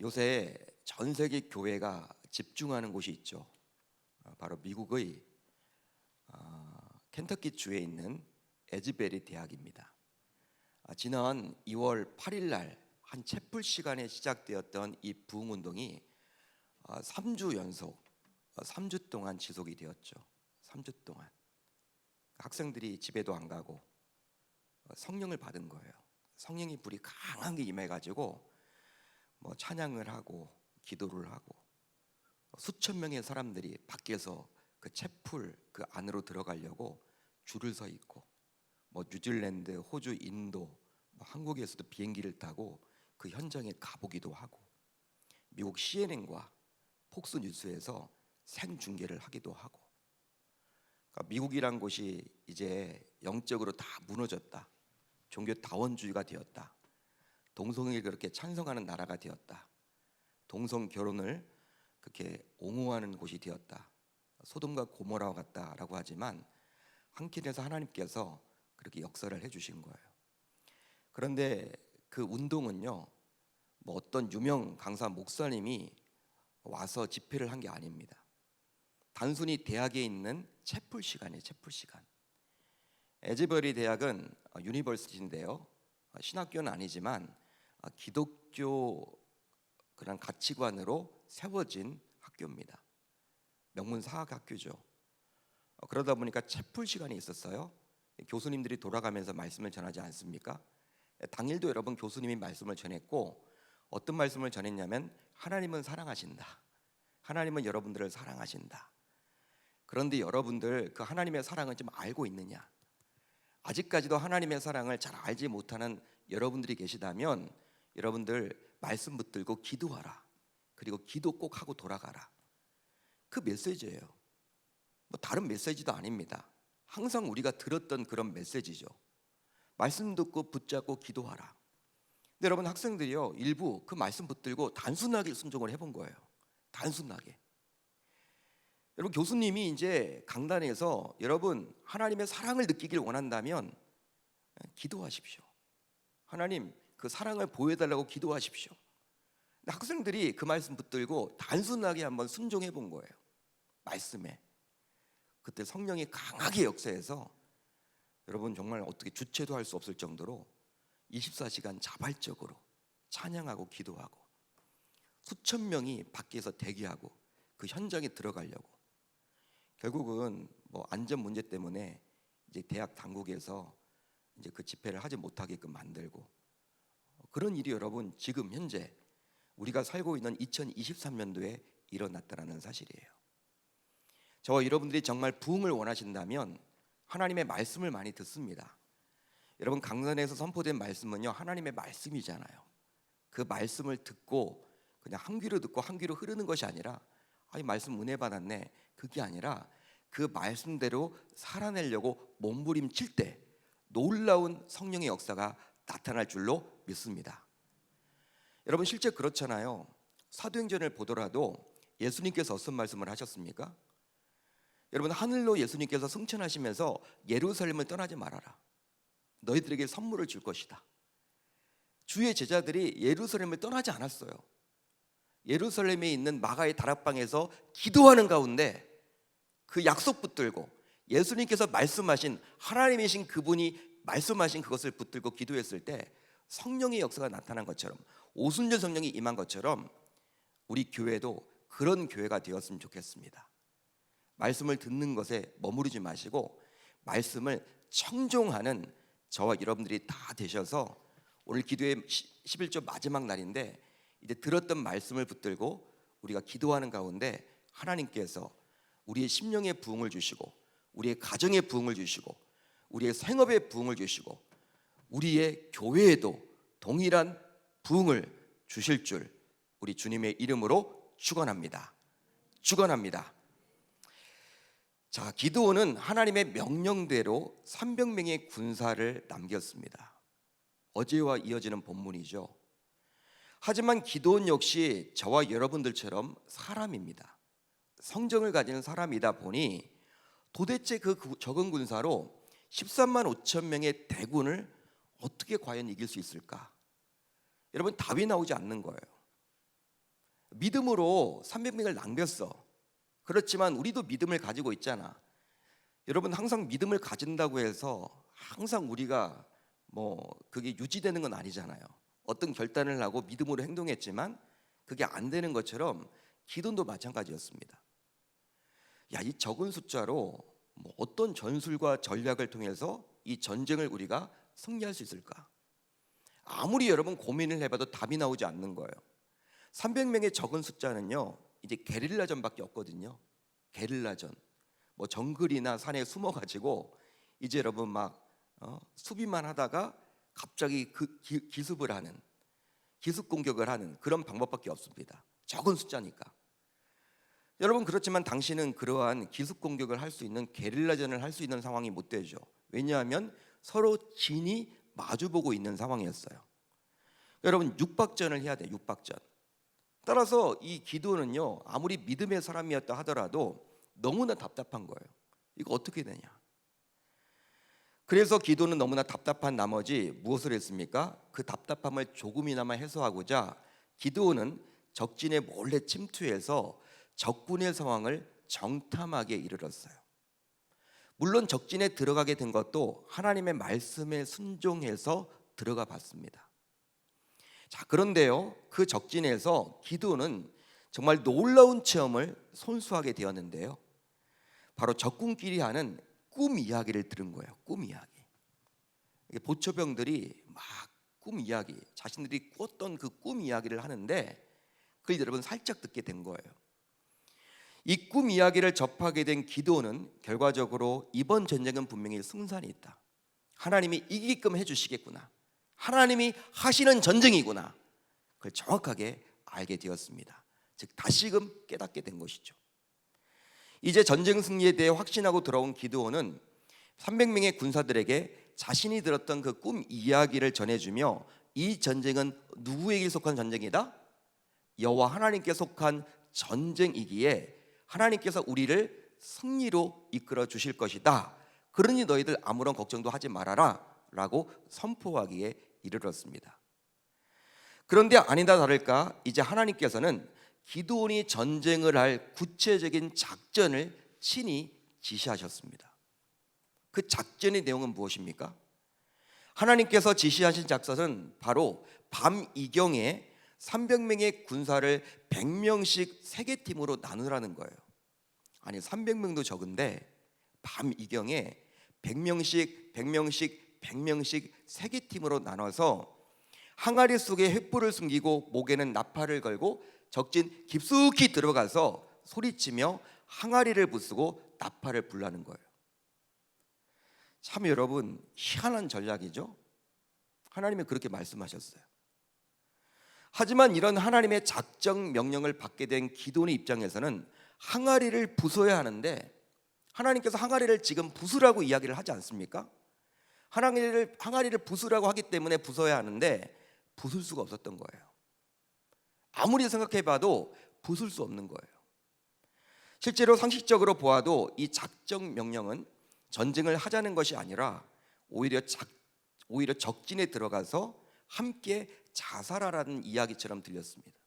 요새 전 세계 교회가 집중하는 곳이 있죠. 바로 미국의 켄터키 주에 있는 에즈베리 대학입니다. 지난 2월 8일 날 한 채플 시간에 시작되었던 이 부흥 운동이 3주 연속 3주 동안 지속이 되었죠. 3주 동안 학생들이 집에도 안 가고 성령을 받은 거예요. 성령의 불이 강하게 임해가지고 찬양을 하고 기도를 하고 수천 명의 사람들이 밖에서 그 채플 그 안으로 들어가려고 줄을 서 있고 뉴질랜드, 호주, 인도, 한국에서도 비행기를 타고 그 현장에 가보기도 하고 미국 CNN과 폭스 뉴스에서 생중계를 하기도 하고 그러니까 미국이란 곳이 이제 영적으로 다 무너졌다. 종교 다원주의가 되었다. 동성애를 그렇게 찬성하는 나라가 되었다. 동성 결혼을 그렇게 옹호하는 곳이 되었다. 소돔과 고모라와 같다라고 하지만 한편에서 하나님께서 그렇게 역사를 해주신 거예요. 그런데 그 운동은요, 어떤 유명 강사 목사님이 와서 집회를 한 게 아닙니다. 단순히 대학에 있는 채플 시간이에요. 채플 시간. 에즈베리 대학은 유니버시티인데요. 신학교는 아니지만 기독교 그런 가치관으로 세워진 학교입니다. 명문 사학 학교죠. 그러다 보니까 채플 시간이 있었어요. 교수님들이 돌아가면서 말씀을 전하지 않습니까? 당일도 여러분 교수님이 말씀을 전했고 어떤 말씀을 전했냐면 하나님은 사랑하신다. 하나님은 여러분들을 사랑하신다. 그런데 여러분들 그 하나님의 사랑을 좀 알고 있느냐? 아직까지도 하나님의 사랑을 잘 알지 못하는 여러분들이 계시다면 여러분들 말씀 붙들고 기도하라. 그리고 기도 꼭 하고 돌아가라. 그 메시지예요. 다른 메시지도 아닙니다. 항상 우리가 들었던 그런 메시지죠. 말씀 듣고 붙잡고 기도하라. 근데 여러분 학생들이요, 일부 그 말씀 붙들고 단순하게 순종을 해본 거예요. 단순하게. 여러분 교수님이 이제 강단에서 여러분 하나님의 사랑을 느끼길 원한다면 기도하십시오. 하나님 그 사랑을 보여달라고 기도하십시오. 근데 학생들이 그 말씀 붙들고 단순하게 한번 순종해 본 거예요. 말씀에. 그때 성령이 강하게 역사해서 여러분 정말 어떻게 주체도 할 수 없을 정도로 24시간 자발적으로 찬양하고 기도하고 수천 명이 밖에서 대기하고 그 현장에 들어가려고 결국은 안전 문제 때문에 이제 대학 당국에서 이제 그 집회를 하지 못하게끔 만들고 그런 일이 여러분 지금 현재 우리가 살고 있는 2023년도에 일어났다는 사실이에요. 저와 여러분들이 정말 부흥을 원하신다면 하나님의 말씀을 많이 듣습니다. 여러분 강단에서 선포된 말씀은요 하나님의 말씀이잖아요. 그 말씀을 듣고 그냥 한 귀로 듣고 한 귀로 흐르는 것이 아니라 이 말씀 은혜 받았네 그게 아니라 그 말씀대로 살아내려고 몸부림칠 때 놀라운 성령의 역사가 나타날 줄로 믿습니다. 여러분 실제 그렇잖아요. 사도행전을 보더라도 예수님께서 어떤 말씀을 하셨습니까? 여러분 하늘로 예수님께서 승천하시면서 예루살렘을 떠나지 말아라. 너희들에게 선물을 줄 것이다. 주의 제자들이 예루살렘을 떠나지 않았어요. 예루살렘에 있는 마가의 다락방에서 기도하는 가운데 그 약속 붙들고 예수님께서 말씀하신 하나님이신 그분이 말씀하신 그것을 붙들고 기도했을 때 성령의 역사가 나타난 것처럼 오순절 성령이 임한 것처럼 우리 교회도 그런 교회가 되었으면 좋겠습니다. 말씀을 듣는 것에 머무르지 마시고 말씀을 청종하는 저와 여러분들이 다 되셔서 오늘 기도의 11조 마지막 날인데 이제 들었던 말씀을 붙들고 우리가 기도하는 가운데 하나님께서 우리의 심령의 부흥을 주시고 우리의 가정의 부흥을 주시고 우리의 생업의 부흥을 주시고 우리의 교회에도 동일한 부흥을 주실 줄 우리 주님의 이름으로 축원합니다. 축원합니다. 자, 기드온은 하나님의 명령대로 300명의 군사를 남겼습니다. 어제와 이어지는 본문이죠. 하지만 기드온 역시 저와 여러분들처럼 사람입니다. 성정을 가진 사람이다 보니 도대체 그 적은 군사로 13만 5천 명의 대군을 어떻게 과연 이길 수 있을까? 여러분 답이 나오지 않는 거예요. 믿음으로 300명을 남겼어. 그렇지만 우리도 믿음을 가지고 있잖아. 여러분, 항상 믿음을 가진다고 해서 항상 우리가 그게 유지되는 건 아니잖아요. 어떤 결단을 하고 믿음으로 행동했지만 그게 안 되는 것처럼 기도도 마찬가지였습니다. 이 적은 숫자로 어떤 전술과 전략을 통해서 이 전쟁을 우리가 승리할 수 있을까? 아무리 여러분 고민을 해봐도 답이 나오지 않는 거예요. 300명의 적은 숫자는요, 이제 게릴라전밖에 없거든요. 게릴라전. 정글이나 산에 숨어가지고 이제 여러분 수비만 하다가 갑자기 기습을 하는, 기습 공격을 하는 그런 방법밖에 없습니다. 적은 숫자니까. 여러분, 그렇지만 당신은 그러한 기습 공격을 할 수 있는 게릴라전을 할 수 있는 상황이 못 되죠. 왜냐하면 서로 진이 마주보고 있는 상황이었어요. 여러분, 육박전을 해야 돼요. 육박전. 따라서 이 기도는요, 아무리 믿음의 사람이었다 하더라도 너무나 답답한 거예요. 이거 어떻게 되냐? 그래서 기도는 너무나 답답한 나머지 무엇을 했습니까? 그 답답함을 조금이나마 해소하고자 기도는 적진에 몰래 침투해서 적군의 상황을 정탐하게 이르렀어요. 물론 적진에 들어가게 된 것도 하나님의 말씀에 순종해서 들어가 봤습니다. 그런데요, 그 적진에서 기도는 정말 놀라운 체험을 손수하게 되었는데요, 바로 적군끼리 하는 꿈 이야기를 들은 거예요. 꿈 이야기. 보초병들이 막 꿈 이야기, 자신들이 꿨던 그 꿈 이야기를 하는데 그걸 여러분 살짝 듣게 된 거예요. 이 꿈 이야기를 접하게 된 기도는 결과적으로 이번 전쟁은 분명히 승산이 있다, 하나님이 이기게끔 해주시겠구나, 하나님이 하시는 전쟁이구나, 그걸 정확하게 알게 되었습니다. 즉 다시금 깨닫게 된 것이죠. 이제 전쟁 승리에 대해 확신하고 돌아온 기드온은 300명의 군사들에게 자신이 들었던 그 꿈 이야기를 전해주며 이 전쟁은 누구에게 속한 전쟁이다? 여호와 하나님께 속한 전쟁이기에 하나님께서 우리를 승리로 이끌어 주실 것이다. 그러니 너희들 아무런 걱정도 하지 말아라 라고 선포하기에 이르렀습니다. 그런데 아니다 다를까 이제 하나님께서는 기드온이 전쟁을 할 구체적인 작전을 친히 지시하셨습니다. 그 작전의 내용은 무엇입니까? 하나님께서 지시하신 작전은 바로 밤 이경에 300명의 군사를 100명씩 3개 팀으로 나누라는 거예요. 아니 300명도 적은데 밤 이경에 100명씩 100명씩 100명씩 3개 팀으로 나눠서 항아리 속에 횃불을 숨기고 목에는 나팔을 걸고 적진 깊숙이 들어가서 소리치며 항아리를 부수고 나팔을 불라는 거예요. 참 여러분 희한한 전략이죠. 하나님이 그렇게 말씀하셨어요. 하지만 이런 하나님의 작정 명령을 받게 된 기드온의 입장에서는 항아리를 부숴야 하는데 하나님께서 항아리를 지금 부수라고 이야기를 하지 않습니까? 항아리를 부수라고 하기 때문에 부숴야 하는데 부술 수가 없었던 거예요. 아무리 생각해봐도 부술 수 없는 거예요. 실제로 상식적으로 보아도 이 작정 명령은 전쟁을 하자는 것이 아니라 오히려 적진에 들어가서 함께 자살하라는 이야기처럼 들렸습니다.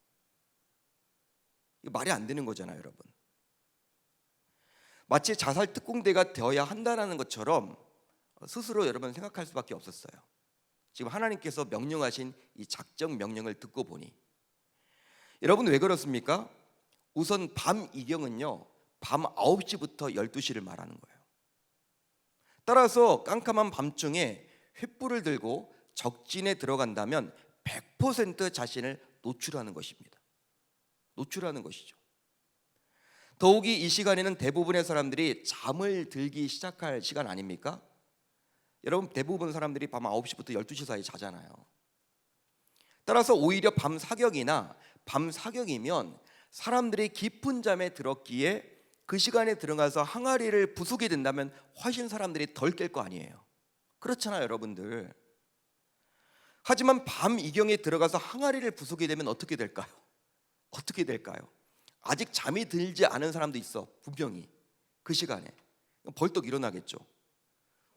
이거 말이 안 되는 거잖아요, 여러분. 마치 자살 특공대가 되어야 한다는 것처럼 스스로 여러분 생각할 수밖에 없었어요. 지금 하나님께서 명령하신 이 작정 명령을 듣고 보니 여러분 왜 그렇습니까? 우선 밤 이경은요 밤 9시부터 12시를 말하는 거예요. 따라서 깜깜한 밤중에 횃불을 들고 적진에 들어간다면 100% 자신을 노출하는 것입니다. 노출하는 것이죠. 더욱이 이 시간에는 대부분의 사람들이 잠을 들기 시작할 시간 아닙니까? 여러분 대부분 사람들이 밤 9시부터 12시 사이 자잖아요. 따라서 오히려 밤 사격이나 밤 사격이면 사람들이 깊은 잠에 들었기에 그 시간에 들어가서 항아리를 부수게 된다면 훨씬 사람들이 덜 깰 거 아니에요. 그렇잖아요, 여러분들. 하지만 밤 이경에 들어가서 항아리를 부수게 되면 어떻게 될까요? 어떻게 될까요? 아직 잠이 들지 않은 사람도 있어. 분명히 그 시간에 벌떡 일어나겠죠.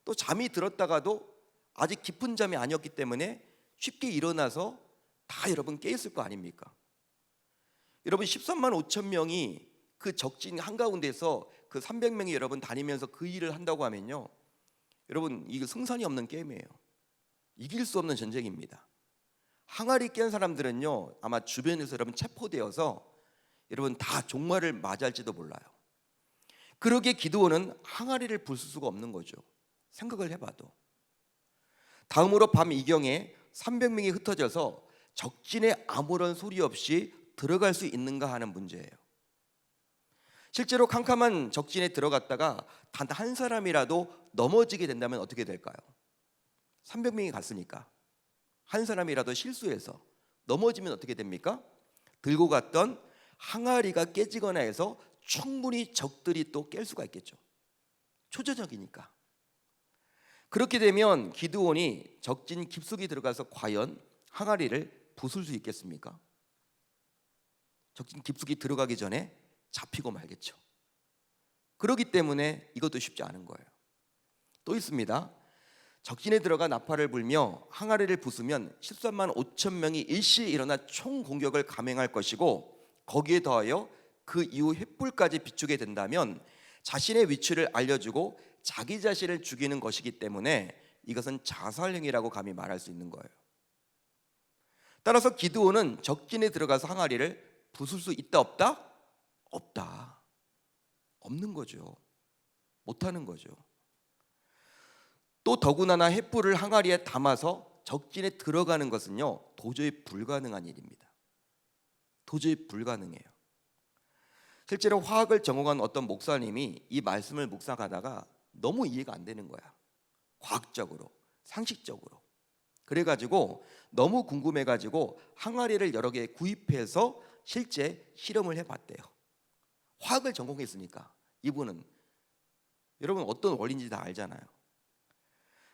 또 잠이 들었다가도 아직 깊은 잠이 아니었기 때문에 쉽게 일어나서 다 여러분 깨 있을 거 아닙니까? 여러분 13만 5천 명이 그 적진 한가운데서 그 300명이 여러분 다니면서 그 일을 한다고 하면요, 여러분 이거 승산이 없는 게임이에요. 이길 수 없는 전쟁입니다. 항아리 깬 사람들은요 아마 주변에서 여러분 체포되어서 여러분 다 종말을 맞이할지도 몰라요. 그러기에 기드온은 항아리를 부술 수가 없는 거죠. 생각을 해봐도. 다음으로 밤 이경에 300명이 흩어져서 적진에 아무런 소리 없이 들어갈 수 있는가 하는 문제예요. 실제로 캄캄한 적진에 들어갔다가 단 한 사람이라도 넘어지게 된다면 어떻게 될까요? 300명이 갔으니까 한 사람이라도 실수해서 넘어지면 어떻게 됩니까? 들고 갔던 항아리가 깨지거나 해서 충분히 적들이 또 깰 수가 있겠죠. 초저녁이니까. 그렇게 되면 기드온이 적진 깊숙이 들어가서 과연 항아리를 부술 수 있겠습니까? 적진 깊숙이 들어가기 전에 잡히고 말겠죠. 그렇기 때문에 이것도 쉽지 않은 거예요. 또 있습니다. 적진에 들어가 나팔을 불며 항아리를 부수면 13만 5천 명이 일시에 일어나 총공격을 감행할 것이고, 거기에 더하여 그 이후 횃불까지 비추게 된다면 자신의 위치를 알려주고 자기 자신을 죽이는 것이기 때문에 이것은 자살행위라고 감히 말할 수 있는 거예요. 따라서 기드온은 적진에 들어가서 항아리를 부술 수 있다 없다? 없다. 없는 거죠. 못하는 거죠. 또 더구나 횃불을 항아리에 담아서 적진에 들어가는 것은요 도저히 불가능한 일입니다. 도저히 불가능해요. 실제로 화학을 전공한 어떤 목사님이 이 말씀을 묵상하다가 너무 이해가 안 되는 거야. 과학적으로, 상식적으로. 그래가지고 너무 궁금해가지고 항아리를 여러 개 구입해서 실제 실험을 해봤대요. 화학을 전공했으니까 이분은, 여러분 어떤 원리인지 다 알잖아요.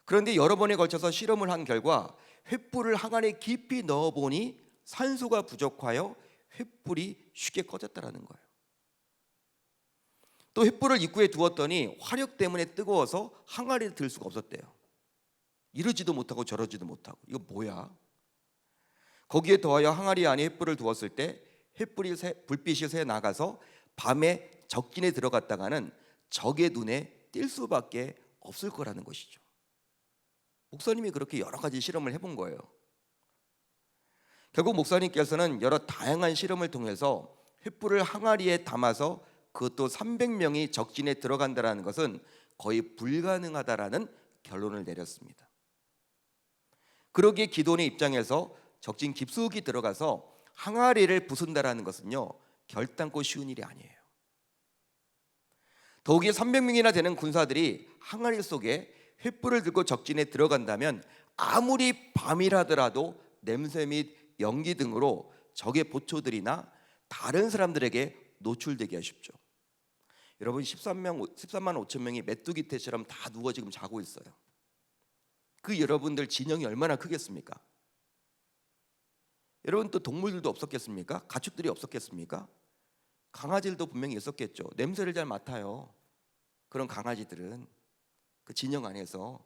그런데 여러 번에 걸쳐서 실험을 한 결과 횃불을 항아리에 깊이 넣어보니 산소가 부족하여 횃불이 쉽게 꺼졌다는 거예요. 또 횃불을 입구에 두었더니 화력 때문에 뜨거워서 항아리를 들 수가 없었대요. 이러지도 못하고 저러지도 못하고 이거 뭐야? 거기에 더하여 항아리 안에 횃불을 두었을 때 불빛이 새 나가서 밤에 적진에 들어갔다가는 적의 눈에 띌 수밖에 없을 거라는 것이죠. 목사님이 그렇게 여러 가지 실험을 해본 거예요. 결국 목사님께서는 여러 다양한 실험을 통해서 횃불을 항아리에 담아서 그것도 300명이 적진에 들어간다는 것은 거의 불가능하다라는 결론을 내렸습니다. 그러기에 기드온의 입장에서 적진 깊숙이 들어가서 항아리를 부순다라는 것은요 결단코 쉬운 일이 아니에요. 더욱이 300명이나 되는 군사들이 항아리 속에 횃불을 들고 적진에 들어간다면 아무리 밤이라더라도 냄새 및 연기 등으로 적의 보초들이나 다른 사람들에게 노출되기 쉽죠. 여러분 13만 5천 명이 메뚜기 떼처럼 다 누워 지금 자고 있어요. 그 여러분들 진영이 얼마나 크겠습니까? 여러분 또 동물들도 없었겠습니까? 가축들이 없었겠습니까? 강아지들도 분명히 있었겠죠. 냄새를 잘 맡아요. 그런 강아지들은 그 진영 안에서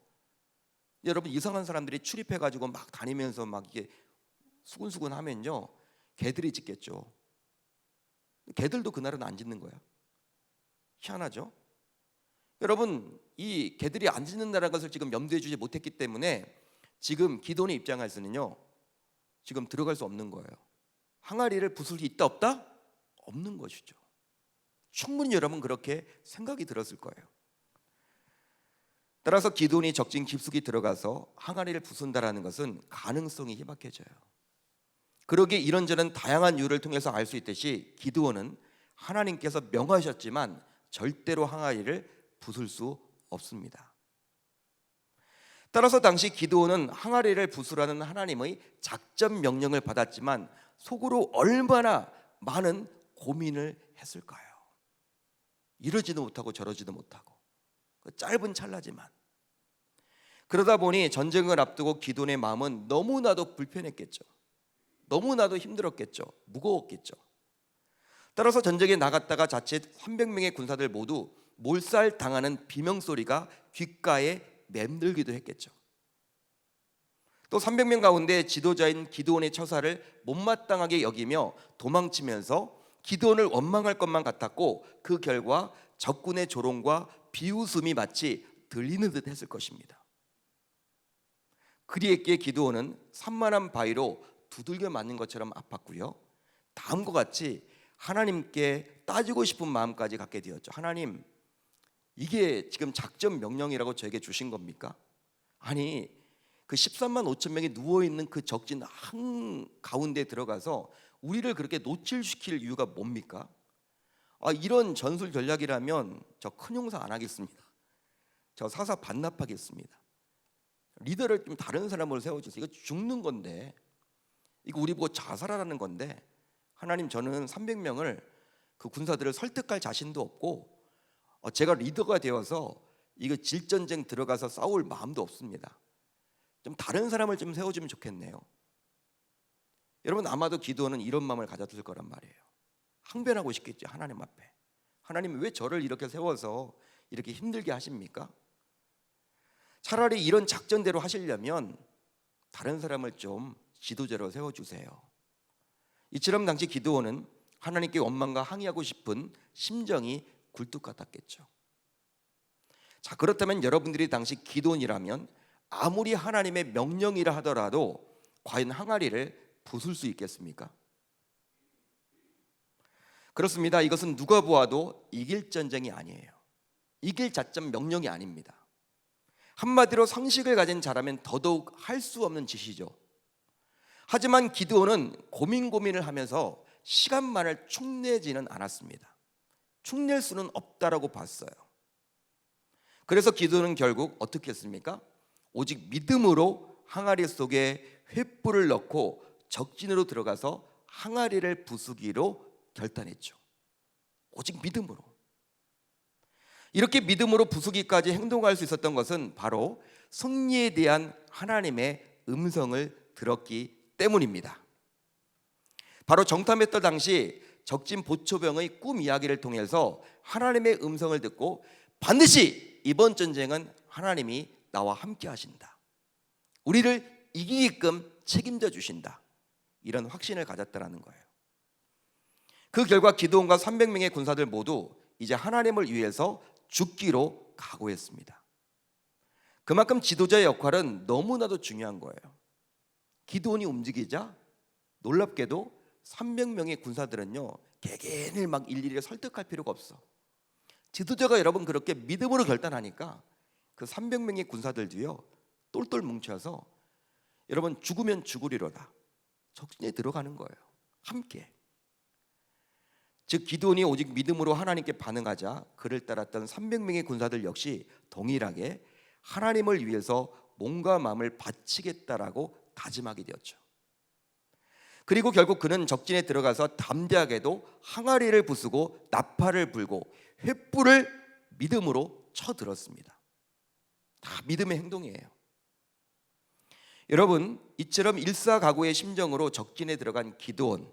여러분 이상한 사람들이 출입해가지고 막 다니면서 막 이게 수근수근 하면요 개들이 짖겠죠. 개들도 그날은 안 짖는 거야. 희한하죠? 여러분 이 개들이 안 짖는다는 것을 지금 염두에 주지 못했기 때문에 지금 기드온의 입장에서는요 지금 들어갈 수 없는 거예요. 항아리를 부술 수 있다 없다? 없는 것이죠. 충분히 여러분 그렇게 생각이 들었을 거예요. 따라서 기드온이 적진 깊숙이 들어가서 항아리를 부순다라는 것은 가능성이 희박해져요. 그러기에 이런저런 다양한 이유를 통해서 알 수 있듯이 기드온은 하나님께서 명하셨지만 절대로 항아리를 부술 수 없습니다. 따라서 당시 기드온은 항아리를 부수라는 하나님의 작전 명령을 받았지만 속으로 얼마나 많은 고민을 했을까요? 이러지도 못하고 저러지도 못하고 짧은 찰나지만 그러다 보니 전쟁을 앞두고 기드온의 마음은 너무나도 불편했겠죠. 너무나도 힘들었겠죠. 무거웠겠죠. 따라서 전쟁에 나갔다가 자칫 300명의 군사들 모두 몰살당하는 비명소리가 귓가에 맴들기도 했겠죠. 또 300명 가운데 지도자인 기드온의 처사를 못마땅하게 여기며 도망치면서 기드온을 원망할 것만 같았고, 그 결과 적군의 조롱과 비웃음이 마치 들리는 듯 했을 것입니다. 그리했기에 기드온은 산만한 바위로 두들겨 맞는 것처럼 아팠고요, 다음과 같이 하나님께 따지고 싶은 마음까지 갖게 되었죠. 하나님, 이게 지금 작전 명령이라고 저에게 주신 겁니까? 아니, 그 13만 5천 명이 누워있는 그 적진 한가운데 들어가서 우리를 그렇게 노출시킬 이유가 뭡니까? 이런 전술 전략이라면 저 큰 용사 안 하겠습니다. 저 사사 반납하겠습니다. 리더를 좀 다른 사람으로 세워주세요. 이거 죽는 건데, 이거 우리 보고 자살하라는 건데, 하나님, 저는 300명을 그 군사들을 설득할 자신도 없고 제가 리더가 되어서 이거 질전쟁 들어가서 싸울 마음도 없습니다. 좀 다른 사람을 좀 세워주면 좋겠네요. 여러분, 아마도 기드온은 이런 마음을 가졌을 거란 말이에요. 항변하고 싶겠죠, 하나님 앞에. 하나님, 왜 저를 이렇게 세워서 이렇게 힘들게 하십니까? 차라리 이런 작전대로 하시려면 다른 사람을 좀 지도자로 세워주세요. 이처럼 당시 기드온은 하나님께 원망과 항의하고 싶은 심정이 굴뚝 같았겠죠. 자, 그렇다면 여러분들이 당시 기드온이라면 아무리 하나님의 명령이라 하더라도 과연 항아리를 부술 수 있겠습니까? 그렇습니다. 이것은 누가 보아도 이길 전쟁이 아니에요. 이길 작전 명령이 아닙니다. 한마디로 상식을 가진 자라면 더더욱 할 수 없는 짓이죠. 하지만 기드온은 고민을 하면서 시간만을 축내지는 않았습니다. 축낼 수는 없다라고 봤어요. 그래서 기드온은 결국 어떻게 했습니까? 오직 믿음으로 항아리 속에 횃불을 넣고 적진으로 들어가서 항아리를 부수기로 결단했죠. 오직 믿음으로. 이렇게 믿음으로 부수기까지 행동할 수 있었던 것은 바로 승리에 대한 하나님의 음성을 들었기 때문입니다. 바로 정탐했던 당시 적진 보초병의 꿈 이야기를 통해서 하나님의 음성을 듣고 반드시 이번 전쟁은 하나님이 나와 함께 하신다, 우리를 이기게끔 책임져 주신다, 이런 확신을 가졌다는 거예요. 그 결과 기드온과 300명의 군사들 모두 이제 하나님을 위해서 죽기로 각오했습니다. 그만큼 지도자의 역할은 너무나도 중요한 거예요. 기드온이 움직이자 놀랍게도 300명의 군사들은요, 개개인을 막 일일이 설득할 필요가 없어. 지도자가 여러분 그렇게 믿음으로 결단하니까 그 300명의 군사들도요 똘똘 뭉쳐서 여러분 죽으면 죽으리로다 적진에 들어가는 거예요. 함께. 즉 기드온이 오직 믿음으로 하나님께 반응하자 그를 따랐던 300명의 군사들 역시 동일하게 하나님을 위해서 몸과 마음을 바치겠다라고 다짐하게 되었죠. 그리고 결국 그는 적진에 들어가서 담대하게도 항아리를 부수고 나팔을 불고 횃불을 믿음으로 쳐들었습니다. 다 믿음의 행동이에요. 여러분, 이처럼 일사각오의 심정으로 적진에 들어간 기드온,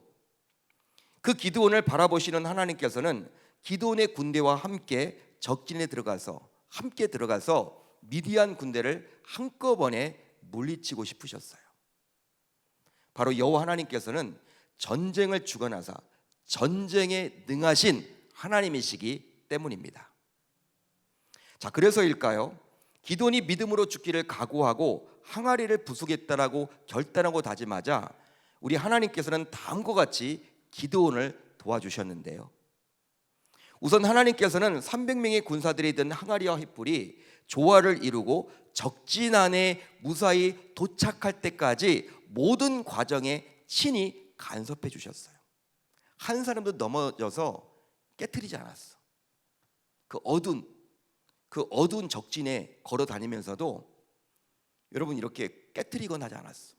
그 기드온을 바라보시는 하나님께서는 기드온의 군대와 함께 적진에 들어가서 미디안 군대를 한꺼번에 물리치고 싶으셨어요. 바로 여호와 하나님께서는 전쟁을 주관하사 전쟁에 능하신 하나님이시기 때문입니다. 자, 그래서일까요? 기드온이 믿음으로 죽기를 각오하고 항아리를 부수겠다라고 결단하고 다짐하자 우리 하나님께서는 다음과 같이 기드온을 도와주셨는데요. 우선 하나님께서는 300명의 군사들이 든 항아리와 횃불이 조화를 이루고 적진 안에 무사히 도착할 때까지 모든 과정에 친히 간섭해 주셨어요. 한 사람도 넘어져서 깨트리지 않았어. 그 어두운 적진에 걸어 다니면서도 여러분 이렇게 깨트리거나 하지 않았어.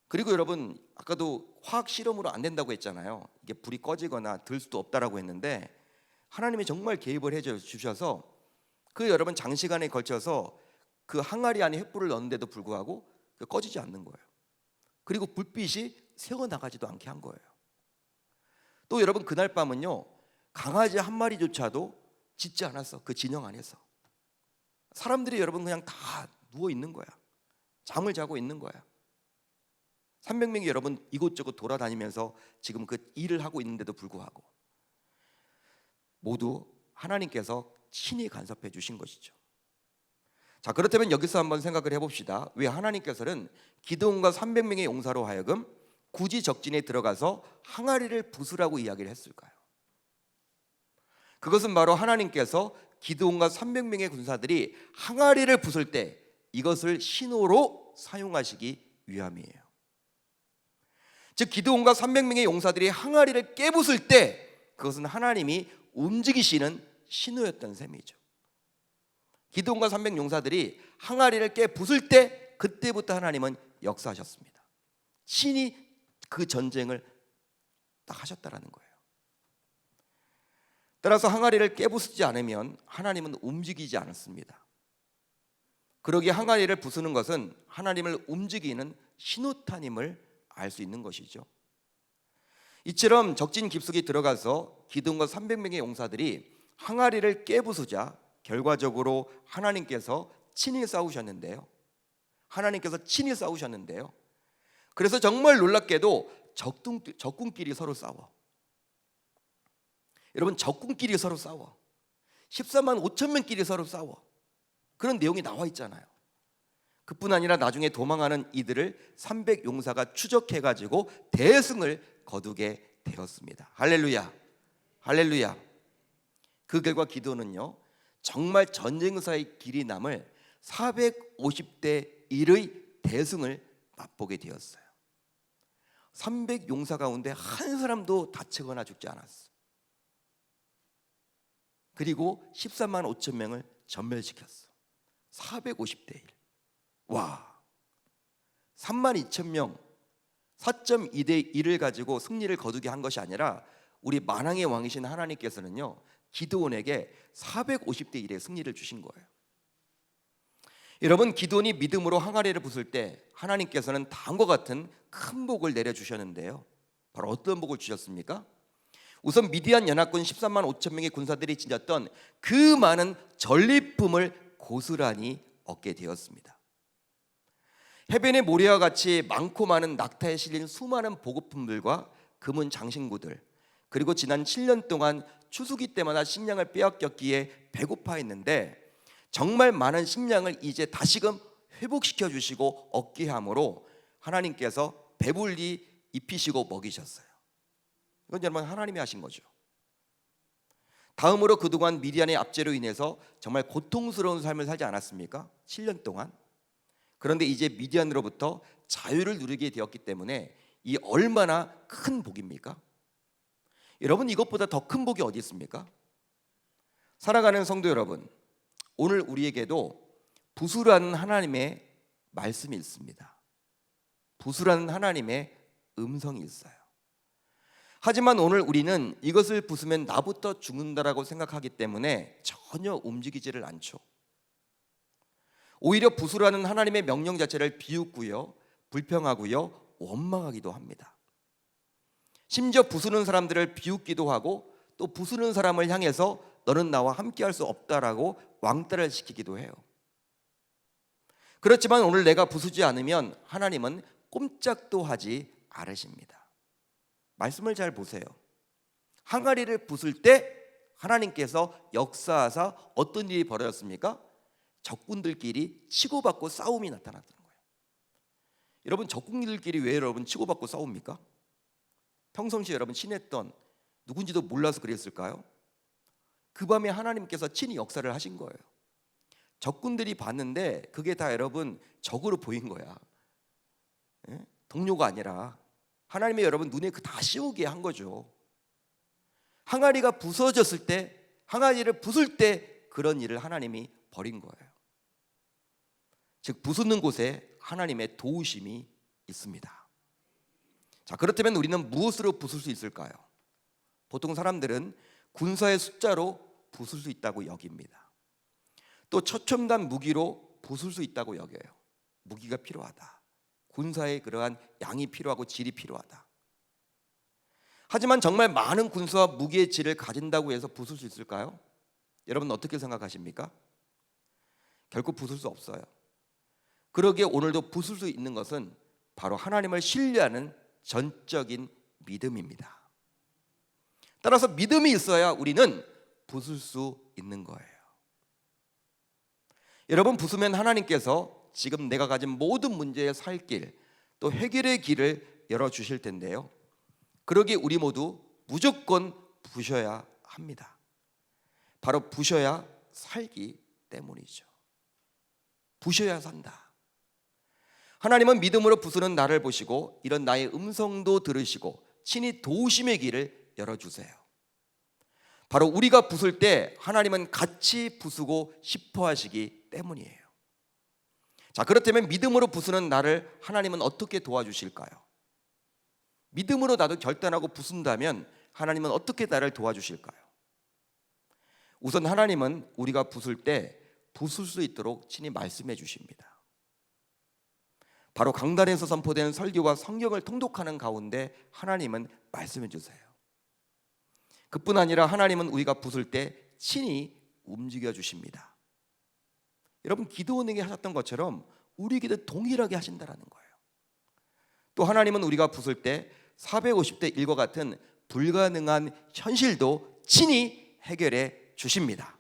그리고 여러분 아까도 화학 실험으로 안 된다고 했잖아요. 이게 불이 꺼지거나 들 수도 없다라고 했는데 하나님이 정말 개입을 해 주셔서 그 여러분 장시간에 걸쳐서 그 항아리 안에 횃불을 넣는데도 불구하고 꺼지지 않는 거예요. 그리고 불빛이 새어나가지도 않게 한 거예요. 또 여러분 그날 밤은요 강아지 한 마리조차도 짖지 않았어. 그 진영 안에서 사람들이 여러분 그냥 다 누워 있는 거야. 잠을 자고 있는 거야. 300명이 여러분 이곳저곳 돌아다니면서 지금 그 일을 하고 있는데도 불구하고 모두 하나님께서 친히 간섭해 주신 것이죠. 자, 그렇다면 여기서 한번 생각을 해봅시다. 왜 하나님께서는 기드온과 300명의 용사로 하여금 굳이 적진에 들어가서 항아리를 부수라고 이야기를 했을까요? 그것은 바로 하나님께서 기드온과 300명의 군사들이 항아리를 부술 때 이것을 신호로 사용하시기 위함이에요. 즉 기드온과 300명의 용사들이 항아리를 깨부술 때 그것은 하나님이 움직이시는 신호였던 셈이죠. 기드온과 300 용사들이 항아리를 깨부술 때 그때부터 하나님은 역사하셨습니다. 신이 그 전쟁을 딱 하셨다라는 거예요. 따라서 항아리를 깨부수지 않으면 하나님은 움직이지 않았습니다. 그러기에 항아리를 부수는 것은 하나님을 움직이는 신호탄임을 알 수 있는 것이죠. 이처럼 적진 깊숙이 들어가서 기드온과 300명의 용사들이 항아리를 깨부수자 결과적으로 하나님께서 친히 싸우셨는데요. 그래서 정말 놀랍게도 적군끼리 서로 싸워. 여러분, 적군끼리 서로 싸워. 14만 5천 명끼리 서로 싸워. 그런 내용이 나와 있잖아요. 그뿐 아니라 나중에 도망하는 이들을 300 용사가 추적해가지고 대승을 거두게 되었습니다. 할렐루야, 할렐루야. 그 결과 기드온은요 정말 전쟁사의 길이 남을 450대 1의 대승을 맛보게 되었어요. 300 용사 가운데 한 사람도 다치거나 죽지 않았어. 그리고 14만 5천 명을 전멸시켰어. 450대 1. 와, 3만 2천 명 4.2대 1을 가지고 승리를 거두게 한 것이 아니라 우리 만왕의 왕이신 하나님께서는요 기드온에게 450대 1의 승리를 주신 거예요. 여러분, 기드온이 믿음으로 항아리를 부술 때 하나님께서는 다음과 같은 큰 복을 내려주셨는데요. 바로 어떤 복을 주셨습니까? 우선 미디안 연합군 13만 5천 명의 군사들이 지녔던 그 많은 전리품을 고스란히 얻게 되었습니다. 해변의 모래와 같이 많고 많은 낙타에 실린 수많은 보급품들과 금은 장신구들, 그리고 지난 7년 동안 추수기 때마다 식량을 빼앗겼기에 배고파했는데 정말 많은 식량을 이제 다시금 회복시켜 주시고 얻게 함으로 하나님께서 배불리 입히시고 먹이셨어요. 이건 여러분 하나님이 하신 거죠. 다음으로 그동안 미디안의 압제로 인해서 정말 고통스러운 삶을 살지 않았습니까? 7년 동안. 그런데 이제 미디안으로부터 자유를 누리게 되었기 때문에 이 얼마나 큰 복입니까? 여러분, 이것보다 더 큰 복이 어디 있습니까? 살아가는 성도 여러분, 오늘 우리에게도 부수라는 하나님의 말씀이 있습니다. 부수라는 하나님의 음성이 있어요. 하지만 오늘 우리는 이것을 부수면 나부터 죽는다라고 생각하기 때문에 전혀 움직이지를 않죠. 오히려 부수라는 하나님의 명령 자체를 비웃고요, 불평하고요, 원망하기도 합니다. 심지어 부수는 사람들을 비웃기도 하고 또 부수는 사람을 향해서 너는 나와 함께할 수 없다라고 왕따를 시키기도 해요. 그렇지만 오늘 내가 부수지 않으면 하나님은 꼼짝도 하지 않으십니다. 말씀을 잘 보세요. 항아리를 부술 때 하나님께서 역사하사 어떤 일이 벌어졌습니까? 적군들끼리 치고받고 싸움이 나타났던 거예요. 여러분, 적군들끼리 왜 여러분 치고받고 싸웁니까? 평상시에 여러분 친했던 누군지도 몰라서 그랬을까요? 그 밤에 하나님께서 친히 역사를 하신 거예요. 적군들이 봤는데 그게 다 여러분 적으로 보인 거야. 예? 동료가 아니라 하나님의 여러분 눈에 그 다 씌우게 한 거죠. 항아리가 부서졌을 때, 항아리를 부술 때 그런 일을 하나님이 벌인 거예요. 즉 부수는 곳에 하나님의 도우심이 있습니다. 자, 그렇다면 우리는 무엇으로 부술 수 있을까요? 보통 사람들은 군사의 숫자로 부술 수 있다고 여깁니다. 또 최첨단 무기로 부술 수 있다고 여겨요. 무기가 필요하다. 군사의 그러한 양이 필요하고 질이 필요하다. 하지만 정말 많은 군사와 무기의 질을 가진다고 해서 부술 수 있을까요? 여러분 어떻게 생각하십니까? 결코 부술 수 없어요. 그러기에 오늘도 부술 수 있는 것은 바로 하나님을 신뢰하는 전적인 믿음입니다. 따라서 믿음이 있어야 우리는 부술 수 있는 거예요. 여러분, 부수면 하나님께서 지금 내가 가진 모든 문제의 살 길, 또 해결의 길을 열어주실 텐데요, 그러기에 우리 모두 무조건 부셔야 합니다. 바로 부셔야 살기 때문이죠. 부셔야 산다. 하나님은 믿음으로 부수는 나를 보시고 이런 나의 음성도 들으시고 친히 도우심의 길을 열어주세요. 바로 우리가 부술 때 하나님은 같이 부수고 싶어 하시기 때문이에요. 자, 그렇다면 믿음으로 부수는 나를 하나님은 어떻게 도와주실까요? 믿음으로 나도 결단하고 부순다면 하나님은 어떻게 나를 도와주실까요? 우선 하나님은 우리가 부술 때 부술 수 있도록 친히 말씀해 주십니다. 바로 강단에서 선포되는 설교와 성경을 통독하는 가운데 하나님은 말씀해 주세요. 그뿐 아니라 하나님은 우리가 부술 때 친히 움직여 주십니다. 여러분, 기도원에게 하셨던 것처럼 우리에게도 동일하게 하신다라는 거예요. 또 하나님은 우리가 부술 때 450대 1과 같은 불가능한 현실도 친히 해결해 주십니다.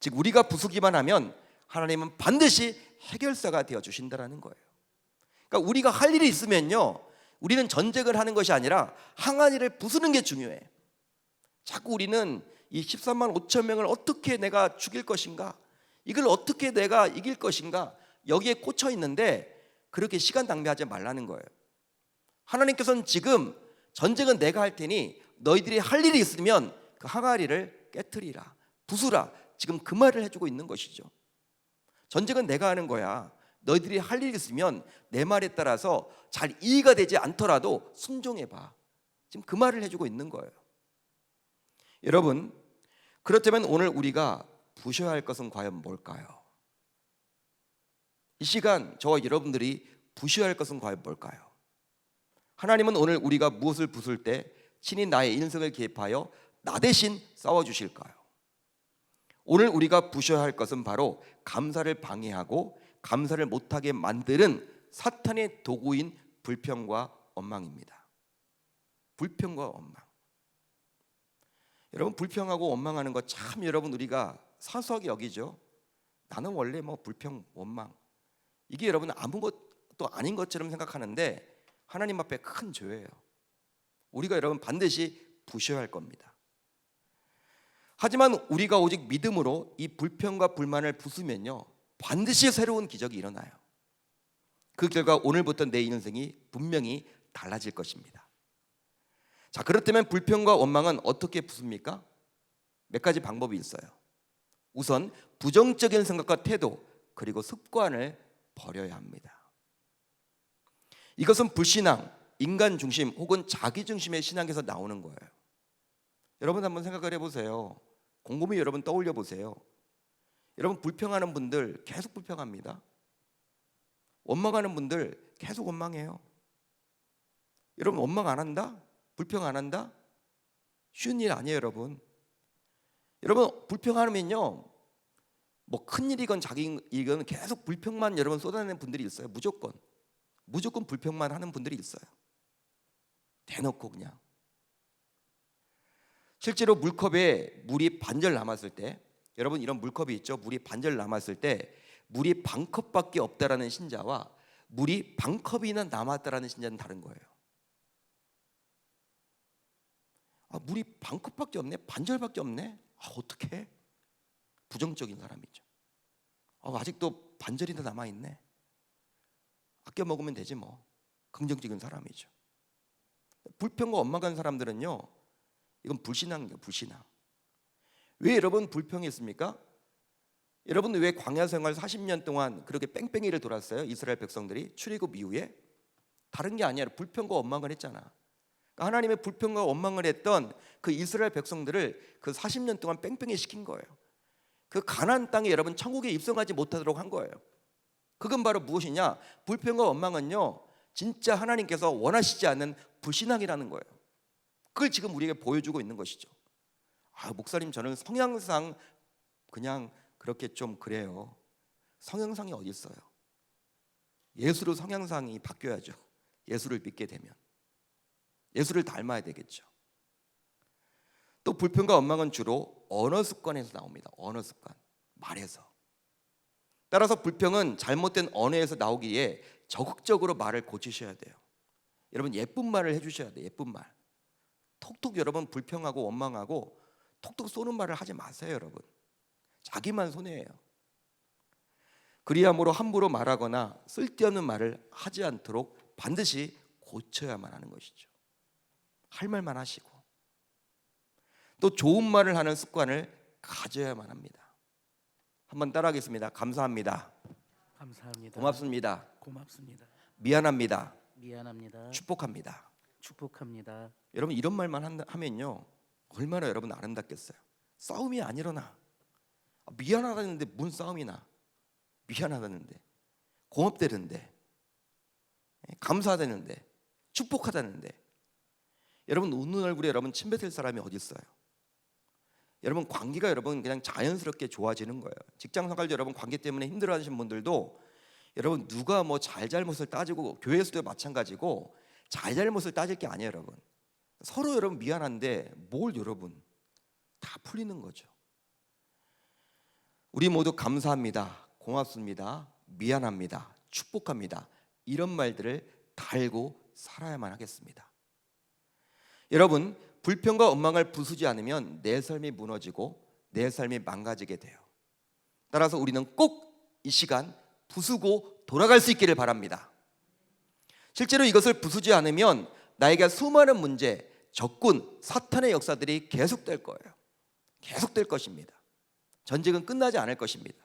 즉 우리가 부수기만 하면 하나님은 반드시 해결사가 되어 주신다라는 거예요. 그러니까 우리가 할 일이 있으면요, 우리는 전쟁을 하는 것이 아니라 항아리를 부수는 게 중요해. 자꾸 우리는 이 13만 5천 명을 어떻게 내가 죽일 것인가, 이걸 어떻게 내가 이길 것인가, 여기에 꽂혀 있는데 그렇게 시간 낭비하지 말라는 거예요. 하나님께서는 지금 전쟁은 내가 할 테니 너희들이 할 일이 있으면 그 항아리를 깨트리라, 부수라, 지금 그 말을 해주고 있는 것이죠. 전쟁은 내가 하는 거야. 너희들이 할 일이 있으면 내 말에 따라서 잘 이해가 되지 않더라도 순종해봐. 지금 그 말을 해주고 있는 거예요. 여러분, 그렇다면 오늘 우리가 부셔야 할 것은 과연 뭘까요? 이 시간 저와 여러분들이 부셔야 할 것은 과연 뭘까요? 하나님은 오늘 우리가 무엇을 부술 때 친히 나의 인생을 개입하여 나 대신 싸워주실까요? 오늘 우리가 부셔야 할 것은 바로 감사를 방해하고 감사를 못하게 만드는 사탄의 도구인 불평과 원망입니다. 불평과 원망. 여러분, 불평하고 원망하는 거 참 여러분 우리가 사소하게 여기죠. 나는 원래 뭐 불평, 원망, 이게 여러분 아무것도 아닌 것처럼 생각하는데 하나님 앞에 큰 죄예요. 우리가 여러분 반드시 부셔야 할 겁니다. 하지만 우리가 오직 믿음으로 이 불평과 불만을 부수면요, 반드시 새로운 기적이 일어나요. 그 결과 오늘부터 내 인생이 분명히 달라질 것입니다. 자, 그렇다면 불평과 원망은 어떻게 부숩니까? 몇 가지 방법이 있어요. 우선 부정적인 생각과 태도, 그리고 습관을 버려야 합니다. 이것은 불신앙, 인간 중심 혹은 자기 중심의 신앙에서 나오는 거예요. 여러분 한번 생각을 해보세요. 곰곰이 여러분 떠올려 보세요. 여러분, 불평하는 분들 계속 불평합니다. 원망하는 분들 계속 원망해요. 여러분, 원망 안 한다? 불평 안 한다? 쉬운 일 아니에요, 여러분. 여러분, 불평하면요, 뭐 큰일이건 작은일이건 계속 불평만 여러분 쏟아내는 분들이 있어요. 무조건 불평만 하는 분들이 있어요. 대놓고 그냥. 실제로 물컵에 물이 반절 남았을 때, 여러분 이런 물컵이 있죠. 물이 반절 남았을 때 물이 반컵밖에 없다라는 신자와 물이 반컵이나 남았다라는 신자는 다른 거예요. 물이 반컵밖에 없네, 반절밖에 없네, 어떡해? 부정적인 사람이죠. 아직도 반절이나 남아있네, 아껴 먹으면 되지 뭐. 긍정적인 사람이죠. 불평과 원망하는 사람들은요, 이건 불신앙이에요. 불신앙. 왜 여러분 불평했습니까? 여러분 왜 광야 생활 40년 동안 그렇게 뺑뺑이를 돌았어요? 이스라엘 백성들이 출애굽 이후에. 다른 게 아니라 불평과 원망을 했잖아. 그러니까 하나님의 불평과 원망을 했던 그 이스라엘 백성들을 그 40년 동안 뺑뺑이 시킨 거예요. 그 가나안 땅에 여러분 천국에 입성하지 못하도록 한 거예요. 그건 바로 무엇이냐? 불평과 원망은요, 진짜 하나님께서 원하시지 않는 불신앙이라는 거예요. 그걸 지금 우리에게 보여주고 있는 것이죠. 목사님, 저는 성향상 그냥 그렇게 좀 그래요. 성향상이 어디 있어요? 예수로 성향상이 바뀌어야죠. 예수를 믿게 되면 예수를 닮아야 되겠죠. 또 불평과 원망은 주로 언어 습관에서 나옵니다. 언어 습관, 말에서. 따라서 불평은 잘못된 언어에서 나오기에 적극적으로 말을 고치셔야 돼요. 여러분 예쁜 말을 해주셔야 돼요. 예쁜 말. 톡톡 여러분 불평하고 원망하고 톡톡 쏘는 말을 하지 마세요. 여러분 자기만 손해예요. 그리함으로 함부로 말하거나 쓸데없는 말을 하지 않도록 반드시 고쳐야만 하는 것이죠. 할 말만 하시고 또 좋은 말을 하는 습관을 가져야만 합니다. 한번 따라하겠습니다. 감사합니다. 감사합니다. 고맙습니다. 고맙습니다. 미안합니다. 미안합니다. 축복합니다. 축복합니다. 여러분 이런 말만 하면요 얼마나 여러분 아름답겠어요. 싸움이 안 일어나. 미안하다는데 무슨 싸움이 나. 미안하다는데 고맙다는데 감사하다는데 축복하다는데. 여러분 웃는 얼굴에 여러분 침 뱉을 사람이 어디 있어요? 여러분 관계가 여러분 그냥 자연스럽게 좋아지는 거예요. 직장 생활도 여러분 관계 때문에 힘들어하시는 분들도 여러분 누가 뭐 잘잘못을 따지고 교회에서도 마찬가지고 잘잘못을 따질 게 아니에요. 여러분 서로 여러분 미안한데 뭘 여러분 다 풀리는 거죠. 우리 모두 감사합니다. 고맙습니다. 미안합니다. 축복합니다. 이런 말들을 달고 살아야만 하겠습니다. 여러분 불평과 원망을 부수지 않으면 내 삶이 무너지고 내 삶이 망가지게 돼요. 따라서 우리는 꼭 이 시간 부수고 돌아갈 수 있기를 바랍니다. 실제로 이것을 부수지 않으면 나에게 수많은 문제, 적군, 사탄의 역사들이 계속될 거예요. 계속될 것입니다. 전쟁은 끝나지 않을 것입니다.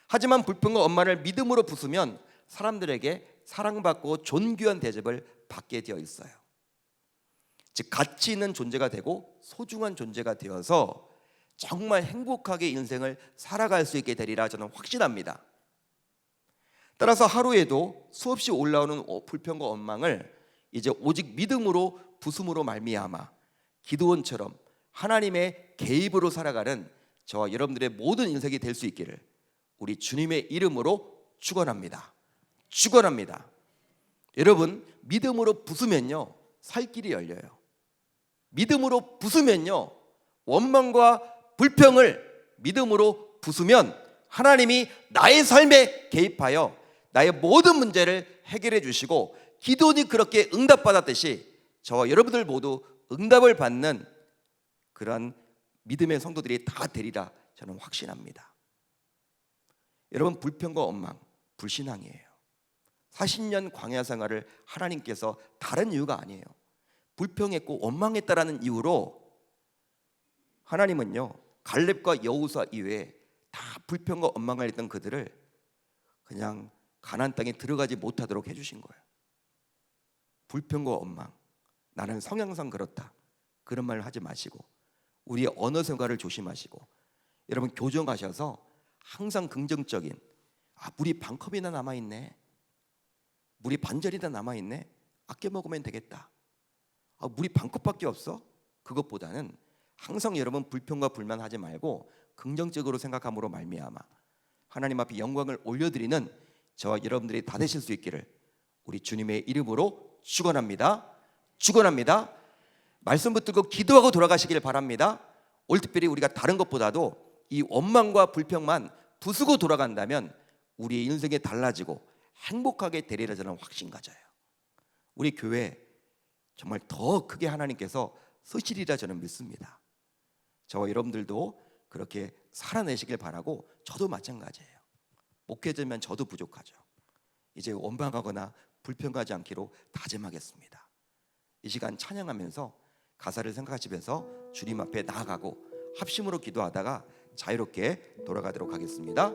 하지만 불평과 원망을 믿음으로 부수면 사람들에게 사랑받고 존귀한 대접을 받게 되어 있어요. 즉 가치 있는 존재가 되고 소중한 존재가 되어서 정말 행복하게 인생을 살아갈 수 있게 되리라 저는 확신합니다. 따라서 하루에도 수없이 올라오는 불평과 원망을 이제 오직 믿음으로 부숨으로 말미암아 기드온처럼 하나님의 개입으로 살아가는 저와 여러분들의 모든 인생이 될 수 있기를 우리 주님의 이름으로 축원합니다. 축원합니다. 여러분 믿음으로 부수면요 살 길이 열려요. 믿음으로 부수면요 원망과 불평을 믿음으로 부수면 하나님이 나의 삶에 개입하여 나의 모든 문제를 해결해 주시고 기도니 그렇게 응답받았듯이 저와 여러분들 모두 응답을 받는 그런 믿음의 성도들이 다 되리라 저는 확신합니다. 여러분 불평과 원망 불신앙이에요. 40년 광야 생활을 하나님께서 다른 이유가 아니에요. 불평했고 원망했다라는 이유로 하나님은요 갈렙과 여호수아 이외에 다 불평과 원망을 했던 그들을 그냥 가나안 땅에 들어가지 못하도록 해주신 거예요. 불평과 원망 나는 성향상 그렇다 그런 말을 하지 마시고 우리의 언어 생활을 조심하시고 여러분 교정하셔서 항상 긍정적인 물이 반컵이나 남아있네 물이 반절이나 남아있네 아껴 먹으면 되겠다 물이 반컵밖에 없어 그것보다는 항상 여러분 불평과 불만하지 말고 긍정적으로 생각함으로 말미암아 하나님 앞에 영광을 올려드리는 저와 여러분들이 다 되실 수 있기를 우리 주님의 이름으로 축원합니다. 축원합니다. 말씀 붙들고 기도하고 돌아가시길 바랍니다. 올 특별히 우리가 다른 것보다도 이 원망과 불평만 부수고 돌아간다면 우리의 인생이 달라지고 행복하게 되리라 저는 확신 가져요. 우리 교회 정말 더 크게 하나님께서 쓰시리라 저는 믿습니다. 저와 여러분들도 그렇게 살아내시길 바라고 저도 마찬가지예요. 목회자면 저도 부족하죠. 이제 원망하거나 불평하지 않기로 다짐하겠습니다. 이 시간 찬양하면서 가사를 생각하시면서 주님 앞에 나아가고 합심으로 기도하다가 자유롭게 돌아가도록 하겠습니다.